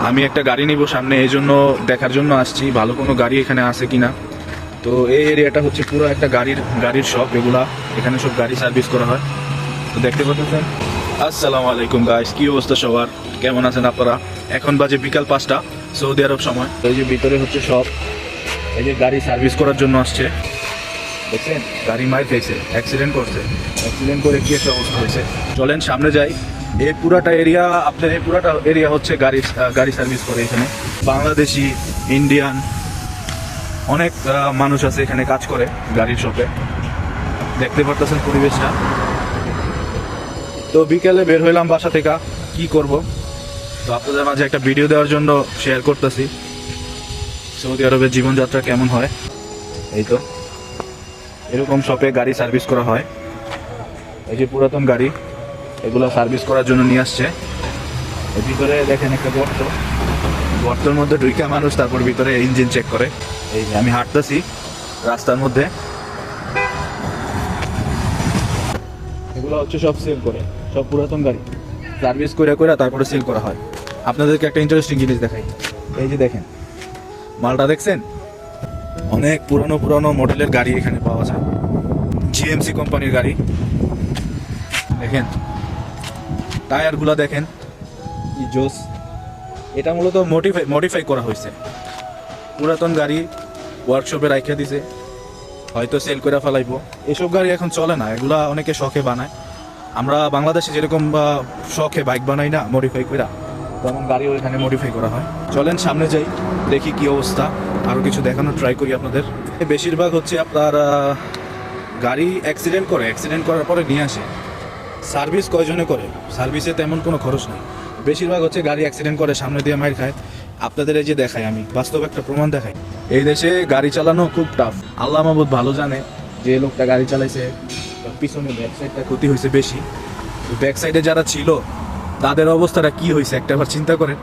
আমি একটা গাড়ি নিব সামনে, এই জন্য দেখার জন্য আসছি ভালো কোনো গাড়ি এখানে আছে কিনা। তো এই এরিয়াটা হচ্ছে পুরো একটা গাড়ির শপ, এগুলা এখানে সব গাড়ি সার্ভিস করা হয়। তো দেখতে পাচ্ছেন। আসসালামু আলাইকুম গাইস, কি অবস্থা সবার, কেমন আছেন আপনারা? এখন বাজে বিকাল 5টা সৌদি আরব সময়। এই যে ভিতরে হচ্ছে সব, এই যে গাড়ি সার্ভিস করার জন্য আসছে। দেখছেন গাড়ি মাইর খেয়েছে, অ্যাক্সিডেন্ট করে কি একটা অবস্থা হয়েছে। চলেন সামনে যাই। এই পুরাটা এরিয়া হচ্ছে গাড়ি সার্ভিস করে। এখানে বাংলাদেশি, ইন্ডিয়ান অনেক মানুষ আছে এখানে কাজ করে গাড়ির শপে। দেখতে পারতেছেন পরিবেশটা। তো বিকেলে বের হইলাম বাসা থেকে, কি করব, তো আপনাদের মাঝে একটা ভিডিও দেওয়ার জন্য শেয়ার করতেছি সৌদি আরবের জীবনযাত্রা কেমন হয়। এই তো এরকম শপে গাড়ি সার্ভিস করা হয়। এই যে পুরাতন গাড়ি, এগুলো সার্ভিস করার জন্য নিয়ে আসছে। এর ভিতরে দেখেন একটা গর্তের মধ্যে ঢুইকা মানুষ তারপর ভিতরে ইঞ্জিন চেক করে। এই যে আমি হাঁটতেছি রাস্তার মধ্যে, এগুলো হচ্ছে সব সেল করে, সব পুরাতন গাড়ি সার্ভিস করে তারপরে সেল করা হয়। আপনাদেরকে একটা ইন্টারেস্টিং জিনিস দেখাই। এই যে দেখেন মালটা, দেখছেন অনেক পুরনো মডেলের গাড়ি এখানে পাওয়া যায়। জিএমসি কোম্পানির গাড়ি। দেখেন টায়ারগুলো দেখেন কি জোস। এটা মূলত মডিফাই করা হয়েছে। পুরাতন গাড়ি ওয়ার্কশপে রাইখা দিছে, হয়তো সেল করে ফেলাইবো। এসব গাড়ি এখন চলে না, এগুলা অনেকে শখে বানায়। আমরা বাংলাদেশে যেরকম শখে বাইক বানাই না মডিফাই করে, তেমন গাড়িও এখানে মডিফাই করা হয়। চলেন সামনে যাই, দেখি কি অবস্থা, আরও কিছু দেখানোর ট্রাই করি আপনাদের। বেশিরভাগ হচ্ছে আপনার গাড়ি অ্যাক্সিডেন্ট করার পরে নিয়ে আসে। সার্ভিস কয়জনে করে? সার্ভিসে তেমন কোনো খরচ নেই। বেশিরভাগ হচ্ছে গাড়ি অ্যাক্সিডেন্ট করে সামনে দিয়ে মাইর খায়। আপনাদের এই যে দেখাই, আমি বাস্তব একটা প্রমাণ দেখাই। এই দেশে গাড়ি চালানো খুব টাফ। আল্লাহ মাহবুদ ভালো জানে যে লোকটা গাড়ি চালাইছে পিছনে ব্যাক সাইডটা ক্ষতি হয়েছে বেশি। ব্যাক সাইডে যারা ছিল তাদের অবস্থাটা কি হয়েছে একটাবার চিন্তা করেন।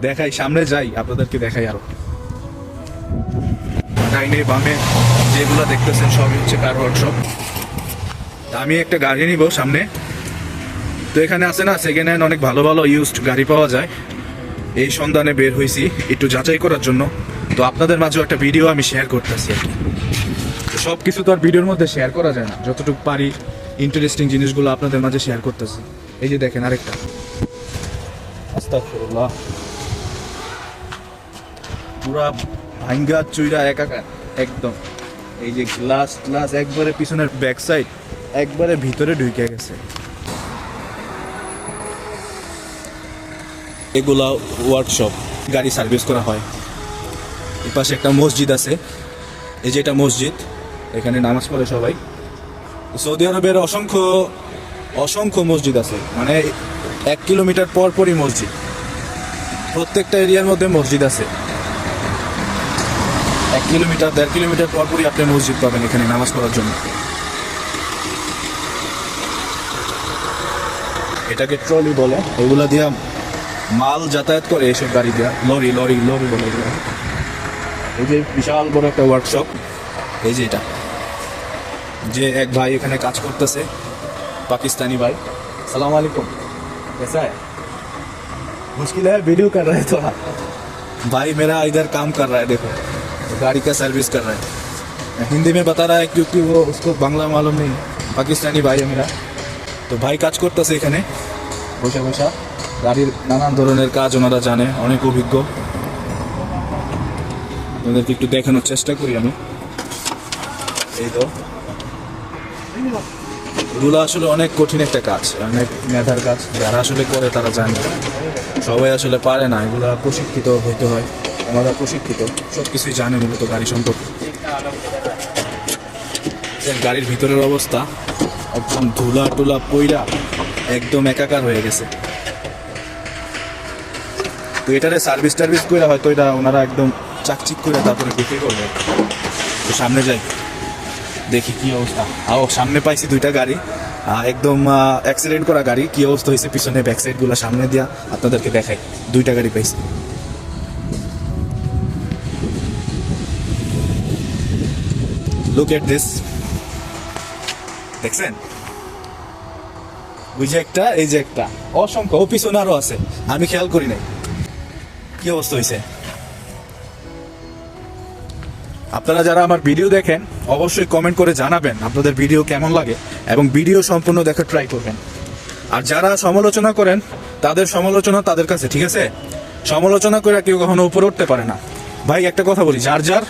দেখাই, সামনে যাই আপনাদেরকে দেখাই। আরো ডাইনে বামে যেগুলো দেখতেছেন সবই হচ্ছে কার ওয়ার্কশপ। আমি একটা গাড়ি নিব সামনে। তো এখানে আছে না সেকেন্ড হ্যান্ড অনেক ভালো ইউজড গাড়ি পাওয়া যায়। এই সন্ধানে বের হয়েছি একটু যাচাই করার জন্য। তো আপনাদের মাঝেও একটা ভিডিও আমি শেয়ার করতেছি আর কি। সব কিছু তো আর ভিডিওর মধ্যে শেয়ার করা যায় না, যতটুকু পারি ইন্টারেস্টিং জিনিসগুলো আপনাদের মাঝে শেয়ার করতেছি। এই যে দেখেন আরেকটা, আস্তাগফিরুল্লাহ, পুরা ভাঙ্গা চুইরা একাকার একদম। এই যে গ্লাস একবারে পিছনের ব্যাক সাইড একবারে ভিতরে ঢুকে গেছে। এগুলা ওয়ার্কশপ, গাড়ি সার্ভিস করা হয়। এই পাশে একটা মসজিদ আছে, এই যে এটা মসজিদ, এখানে নামাজ পড়ে সবাই। সৌদি আরবের অসংখ্য মসজিদ আছে, মানে 1 কিলোমিটার পরই মসজিদ। প্রত্যেকটা এরিয়ার মধ্যে মসজিদ আছে। 1 কিলোমিটার 1.5 কিলোমিটার পরই আপনি মসজিদ পাবেন এখানে নামাজ পড়ার জন্য। এটাকে ট্রলি বলে, এগুলা দিয়া মাল যাতায়াত করে এইসব গাড়ি দিয়া, লরি বলে এগুলো। এই যে বিশাল বড় একটা ওয়ার্কশপ। এই যে এটা, যে এক ভাই এখানে কাজ করতেছে, पाकिस्तानी भाई। सलाम वालेकुम, कैसा है? मुश्किल है, वीडियो कर रहे हैं थोड़ा। भाई मेरा इधर काम कर रहा है, देखो गाड़ी का सर्विस कर रहा है। हिंदी में बता रहा है क्योंकि वो उसको बांग्ला मालूम नहीं। पाकिस्तानी भाई है मेरा। তো ভাই কাজ করতেছে এখানে বসে গাড়ির নানান ধরনের কাজ ওনারা জানে, অনেক অভিজ্ঞ। ওদেরকে একটু দেখানোর চেষ্টা করি আমি। এই তো এগুলো আসলে অনেক কঠিন একটা কাজ, অনেক মেধার কাজ। যারা আসলে করে তারা জানে, সবাই আসলে পারে না। এগুলা প্রশিক্ষিত হইতে হয়। ওনারা প্রশিক্ষিত, সব কিছুই জানে মূলত গাড়ি সম্পর্কে। গাড়ির ভিতরের অবস্থা একদম ধুলা পইরা একদম একাকার হয়ে গেছে। তো এটারে সার্ভিস করে হয়তো এটা ওনারা একদম চাকচিক করে তারপরে বিক্রি করবে। তো সামনে যাই, দেখি কি অবস্থা। সামনে পাইছি দুইটা গাড়ি, একদম অ্যাক্সিডেন্ট করা গাড়ি। কি অবস্থা হয়েছে পিছনে ব্যাক সাইড গুলো সামনে দিয়া আপনাদেরকে দেখাই। দুইটা গাড়ি পাইছি। লুক এট দিস, দেখছেন ওই যে একটা, এই যে একটা, অসংখ্য, ও পিছনে আরো আছে, আমি খেয়াল করি নাই। কি অবস্থা হয়েছে? আপনারা যারা আমার ভিডিও দেখেন অবশ্যই কমেন্ট করে জানাবেন আপনাদের ভিডিও কেমন লাগে, এবং ভিডিও সম্পূর্ণ দেখার ট্রাই করবেন। আর যারা সমালোচনা করেন তাদের সমালোচনা তাদের কাছে, ঠিক আছে? সমালোচনা করে কেউ কখনো উপরে উঠতে পারে না। ভাই একটা কথা বলি, যার যার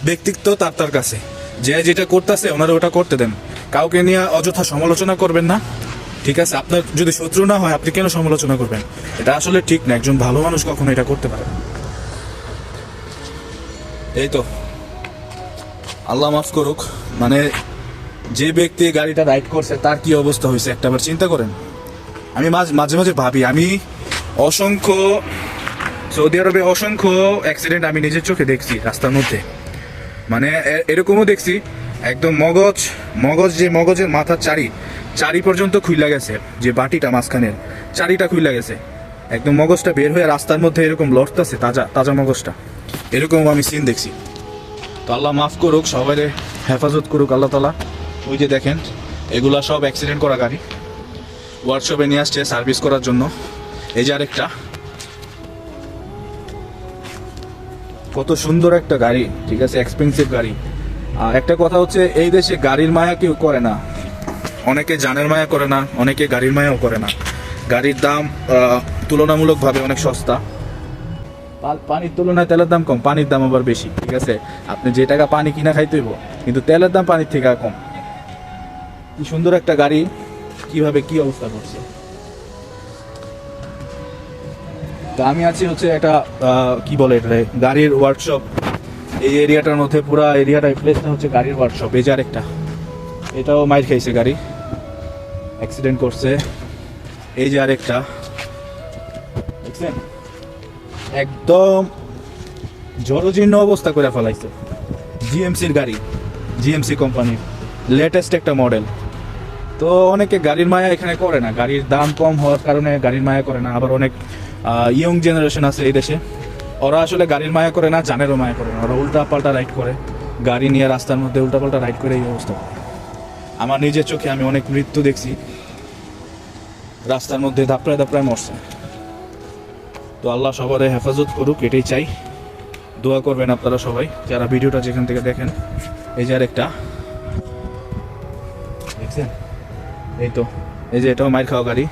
ব্যক্তিত্ব তার তার কাছে, যে যেটা করতেছে ওনারা ওটা করতে দেন। কাউকে নিয়ে অযথা সমালোচনা করবেন না, ঠিক আছে? আপনার যদি শত্রু না হয় আপনি কেন সমালোচনা করবেন? এটা আসলে ঠিক না, একজন ভালো মানুষ কখনো এটা করতে পারে না। এই তো, আল্লাহ মাফ করুক, মানে যে ব্যক্তি গাড়িটা রাইড করছে তার কি অবস্থা হয়েছে একটাবার চিন্তা করেন। আমি মাঝে মাঝে ভাবি, আমি অসংখ্য সৌদি আরবে অসংখ্য অ্যাক্সিডেন্ট আমি নিজের চোখে দেখছি রাস্তার মধ্যে। মানে এরকমও দেখছি একদম মগজ যে মগজের মাথার চারি পর্যন্ত খুইলা গেছে, যে বাটিটা মাঝখানের চারিটা খুইলা গেছে, একদম মগজটা বের হয়ে রাস্তার মধ্যে এরকম লড়তেছে, তাজা মগজটা। এরকম আমি সিন দেখছি। তো আল্লাহ মাফ করুক, সবাই হেফাজত করুক আল্লাহ তাআলা। ওই যে দেখেন, এগুলা সব অ্যাক্সিডেন্ট করা গাড়ি, ওয়ার্কশপে নিয়ে আসছে সার্ভিস করার জন্য। এই যে আরেকটা, কত সুন্দর একটা গাড়ি, ঠিক আছে? এক্সপেন্সিভ গাড়ি। আর একটা কথা হচ্ছে, এই দেশে গাড়ির মায়া কেউ করে না, অনেকে জানের মায়া করে না, অনেকে গাড়ির মায়াও করে না। গাড়ির দাম তুলনামূলকভাবে অনেক সস্তা, পানির তুলনায় তেলের দাম কম, পানির দাম আবার বেশি, ঠিক আছে? আপনি যে টাকা পানি কিনা খাইতে হইব, কিন্তু তেলের দাম পানির থেকে কম। কি সুন্দর একটা গাড়ি, কিভাবে কি অবস্থা করছে। তো আমি আছি হচ্ছে একটা কি বলে এটা, গাড়ির ওয়ার্কশপ। এই এরিয়াটার মধ্যে পুরো এরিয়াটা প্লেসটা হচ্ছে গাড়ির ওয়ার্কশপ। এই যে আরেকটা, এটাও মাইর খাইছে গাড়ি, অ্যাক্সিডেন্ট করছে। এই যে আরেকটা দেখছেন, একদম জরজীর্ণ অবস্থা করে ফেলাইছে। জিএমসির গাড়ি, জিএমসি কোম্পানির লেটেস্ট একটা মডেল। তো অনেকে গাড়ির মায়া এখানে করে না, গাড়ির দাম কম হওয়ার কারণে গাড়ির মায়া করে না। আবার অনেক ইয়ং জেনারেশন আছে এই দেশে, ওরা আসলে গাড়ির মায়া করে না, জানেরও মায়া করে না, ওরা উল্টা পাল্টা রাইড করে, গাড়ি নিয়ে রাস্তার মধ্যে উল্টা পাল্টা রাইড করে এই অবস্থা। আমার নিজের চোখে আমি অনেক মৃত্যু দেখছি, রাস্তার মধ্যে দাপড়ায় মরছে। তো আল্লাহ সবার হেফাজত করুক, এটাই চাই। দোয়া করবেন আপনারা সবাই যারা ভিডিওটা যেখান থেকে দেখেন। এই যে আরেকটা দেখছেন, এই তো, এই যে এটাও মাইর খাওয়া গাড়ি।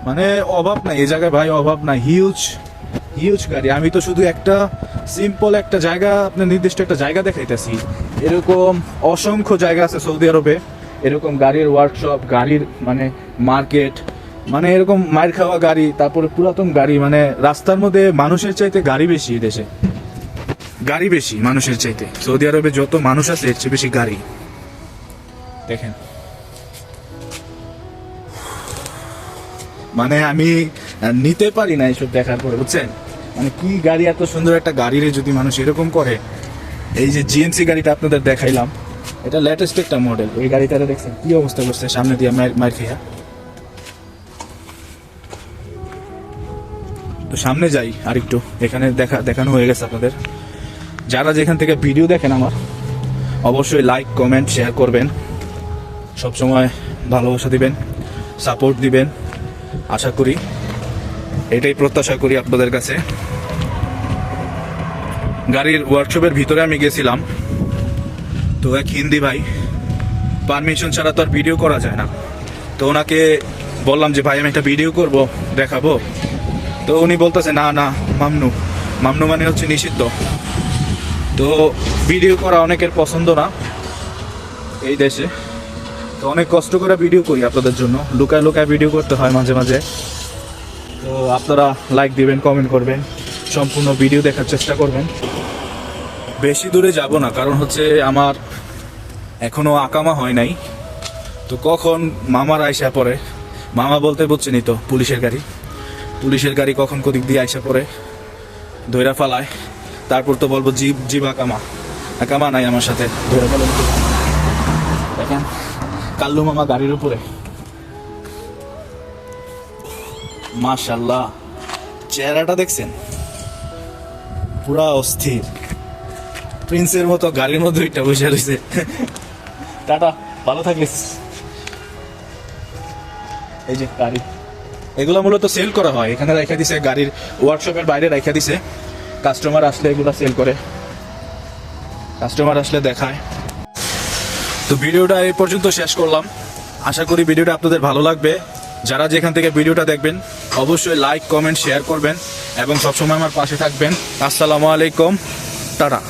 মানে অভাব নাই এই জায়গায় ভাই, অভাব নাই, হিউজ গাড়ি। আমি তো শুধু একটা সিম্পল একটা জায়গা, আপনার নির্দিষ্ট একটা জায়গা দেখাইতেছি, এরকম অসংখ্য জায়গা আছে সৌদি আরবে, এরকম গাড়ির ওয়ার্কশপ, গাড়ির মানে মার্কেট, মানে এরকম মাইর খাওয়া গাড়ি, তারপরে পুরাতন গাড়ি। মানে রাস্তার মধ্যে মানুষের চাইতে গাড়ি বেশি, দেশে গাড়ি বেশি মানুষের চাইতে। সৌদি আরবে যত মানুষ আছে এর চেয়ে বেশি গাড়ি। দেখেন, মানে আমি নিতে পারি না এইসব দেখার পরে, বুঝছেন? মানে কি গাড়ি, এত সুন্দর একটা গাড়িরে যদি মানুষ এরকম করে। এই যে জিএমসি গাড়িটা আপনাদের দেখাইলাম, এটা লেটেস্ট একটা মডেল। এই গাড়িটাতে দেখছেন কি অবস্থা করছে, সামনে দিয়ে মাইর খেয়া। তো সামনে যাই আরেকটু, এখানে দেখানো হয়ে গেছে আপনাদের। যারা যেখান থেকে ভিডিও দেখেন আমার, অবশ্যই লাইক কমেন্ট শেয়ার করবেন, সবসময় ভালোবাসা দিবেন, সাপোর্ট দিবেন, আশা করি, এটাই প্রত্যাশা করি আপনাদের কাছে। গাড়ির ওয়ার্কশপের ভিতরে আমি গেছিলাম, তো এক হিন্দি ভাই, পারমিশন ছাড়া তো আর ভিডিও করা যায় না। তো ওনাকে বললাম যে ভাই আমি একটা ভিডিও করব, দেখাবো। তো উনি বলতেছে না মামনু মানে হচ্ছে নিষিদ্ধ। তো ভিডিও করা অনেকের পছন্দ না এই দেশে, তো অনেক কষ্ট করে ভিডিও করি আপনাদের জন্য, লুকায় ভিডিও করতে হয় মাঝে মাঝে। তো আপনারা লাইক দিবেন, কমেন্ট করবেন, সম্পূর্ণ ভিডিও দেখার চেষ্টা করবেন। বেশি দূরে যাব না, কারণ হচ্ছে আমার এখনো আকামা হয় নাই। তো কখন মামার আইসা পড়ে, মামা বলতে বুঝছেনই তো, পুলিশের গাড়ি কখন কোদিক দিয়ে আইসা পড়ে, ধৈরা ফালায়, তারপর তো বলবো জীব আকামা নাই আমার সাথে, ধৈরা ফেলেন। দেখেন কাল্লু মামা গাড়ির উপরে, মাশাআল্লাহ, চেহারাটা দেখছেন, পুরা অস্থির, প্রিন্সের মতো গাড়ির মধ্যে ওইটা বসে রয়েছে। টাটা, ভালো থাকিস। এই যে গাড়ি, এগুলো মূলত সেল করা হয়, এখানে রেখে দিছে, গাড়ির ওয়ার্কশপের বাইরে রেখে দিছে, কাস্টমার আসলে এগুলো সেল করে, কাস্টমার আসলে দেখায়। তো ভিডিওটা এই পর্যন্ত শেষ করলাম, আশা করি ভিডিওটা আপনাদের ভালো লাগবে। যারা যেখান থেকে ভিডিওটা দেখবেন অবশ্যই লাইক কমেন্ট শেয়ার করবেন এবং সবসময় আমার পাশে থাকবেন। আসসালামু আলাইকুম, টাটা।